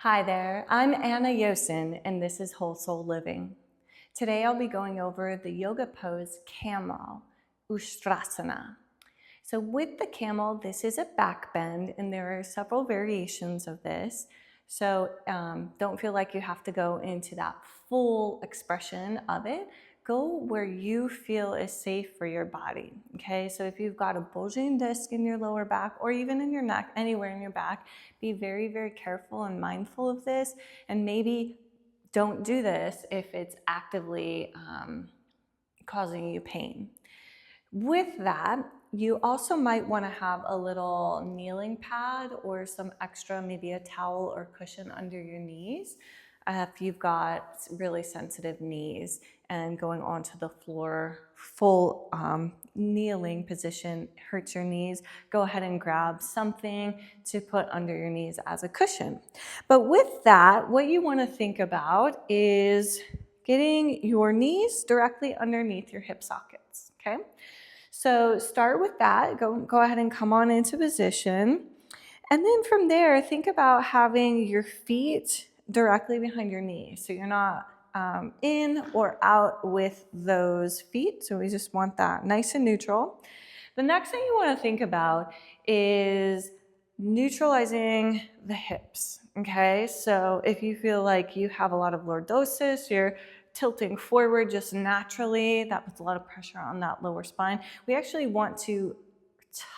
Hi there, I'm Anna Yosin and this is Whole-Soul Living. Today I'll be going over the yoga pose Camel Ustrasana. So with the camel, this is a back bend and there are several variations of this. So don't feel like you have to go into that full expression of it. Go where you feel is safe for your body, okay? So if you've got a bulging disc in your lower back or even in your neck, anywhere in your back, be very, very careful and mindful of this, and maybe don't do this if it's actively causing you pain. With that, you also might want to have a little kneeling pad or some extra, maybe a towel or cushion under your knees. If you've got really sensitive knees and going onto the floor, full kneeling position hurts your knees, go ahead and grab something to put under your knees as a cushion. But with that, what you want to think about is getting your knees directly underneath your hip sockets, okay? So start with that, go ahead and come on into position. And then from there, think about having your feet directly behind your knees. So you're not in or out with those feet. So we just want that nice and neutral. The next thing you want to think about is neutralizing the hips, okay? So if you feel like you have a lot of lordosis, you're tilting forward just naturally, that puts a lot of pressure on that lower spine. We actually want to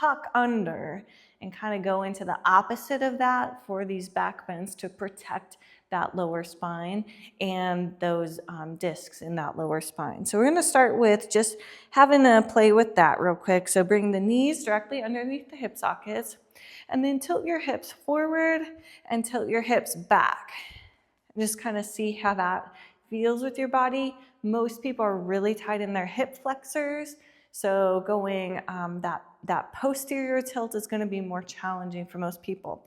tuck under and kind of go into the opposite of that for these back bends to protect that lower spine and those discs in that lower spine. So we're going to start with just having a play with that real quick. So bring the knees directly underneath the hip sockets and then tilt your hips forward and tilt your hips back. Just kind of see how that feels with your body. Most people are really tight in their hip flexors. So going that posterior tilt is going to be more challenging for most people.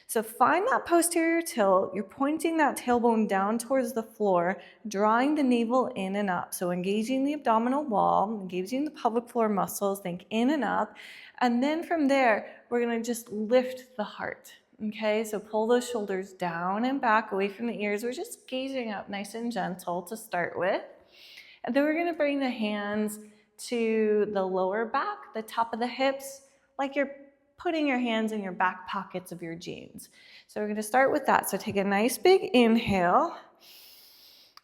So find that posterior tilt. You're pointing that tailbone down towards the floor, drawing the navel in and up. So engaging the abdominal wall, engaging the pelvic floor muscles, think in and up. And then from there, we're going to just lift the heart. Okay, so pull those shoulders down and back away from the ears. We're just gazing up nice and gentle to start with. And then we're going to bring the hands to the lower back, the top of the hips, like you're putting your hands in your back pockets of your jeans. So we're going to start with that. So take a nice big inhale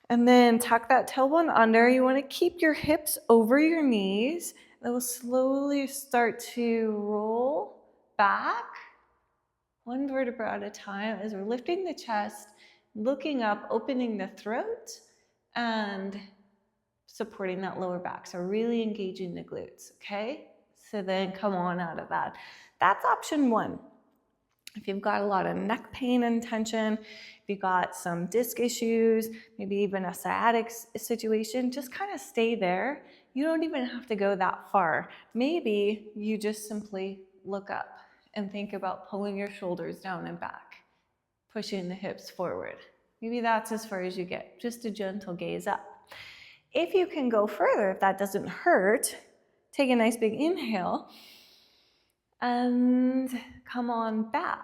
and then tuck that tailbone under. You want to keep your hips over your knees. Then we'll slowly start to roll back, one vertebra at a time, as we're lifting the chest, looking up, opening the throat, and supporting that lower back. So really engaging the glutes, okay? So then come on out of that. That's option one. If you've got a lot of neck pain and tension, if you've got some disc issues, maybe even a sciatic situation, just kind of stay there. You don't even have to go that far. Maybe you just simply look up and think about pulling your shoulders down and back, pushing the hips forward. Maybe that's as far as you get, just a gentle gaze up. If you can go further, if that doesn't hurt, take a nice big inhale and come on back.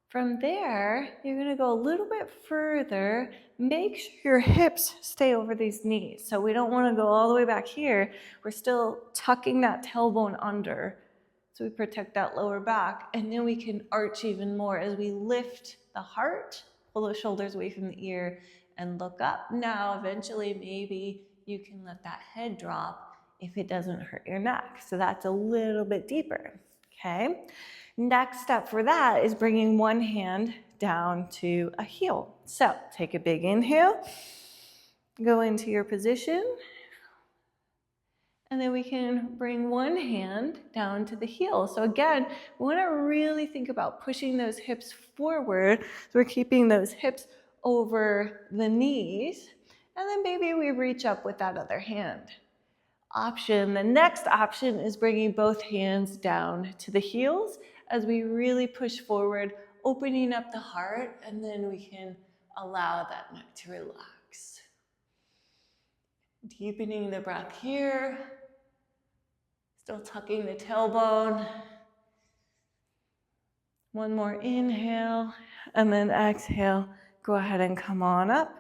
From there, you're going to go a little bit further. Make sure your hips stay over these knees. So we don't want to go all the way back here. We're still tucking that tailbone under so we protect that lower back. And then we can arch even more as we lift the heart, pull those shoulders away from the ear, and look up. Now, eventually, maybe you can let that head drop if it doesn't hurt your neck. So that's a little bit deeper, okay? Next step for that is bringing one hand down to a heel. So take a big inhale, go into your position, and then we can bring one hand down to the heel. So again, we want to really think about pushing those hips forward. So we're keeping those hips over the knees, and then maybe we reach up with that other hand. The next option is bringing both hands down to the heels as we really push forward, opening up the heart, and then we can allow that neck to relax. Deepening the breath here, still tucking the tailbone. One more inhale And then exhale, go ahead and come on up.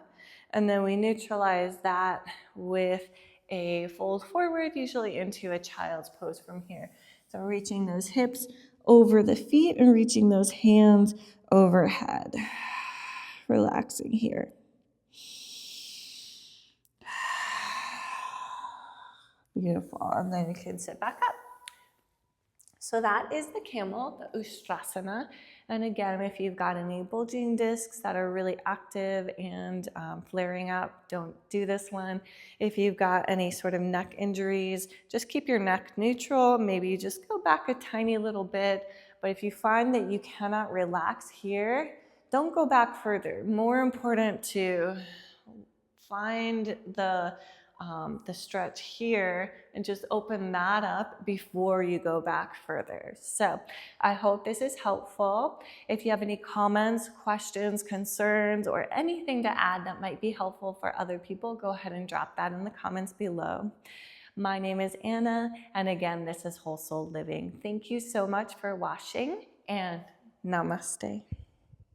And then we neutralize that with a fold forward, usually into a child's pose from here. So reaching those hips over the feet and reaching those hands overhead. Relaxing here. Beautiful. And then you can sit back up. So that is the camel, the Ustrasana. And again, if you've got any bulging discs that are really active and flaring up, don't do this one. If you've got any sort of neck injuries, just keep your neck neutral. Maybe you just go back a tiny little bit. But if you find that you cannot relax here, don't go back further. More important to find the stretch here and just open that up before you go back further. So I hope this is helpful. If you have any comments, questions, concerns, or anything to add that might be helpful for other people, go ahead and drop that in the comments below. My name is Anna, and again, this is Hol-Sol Living. Thank you so much for watching, and namaste.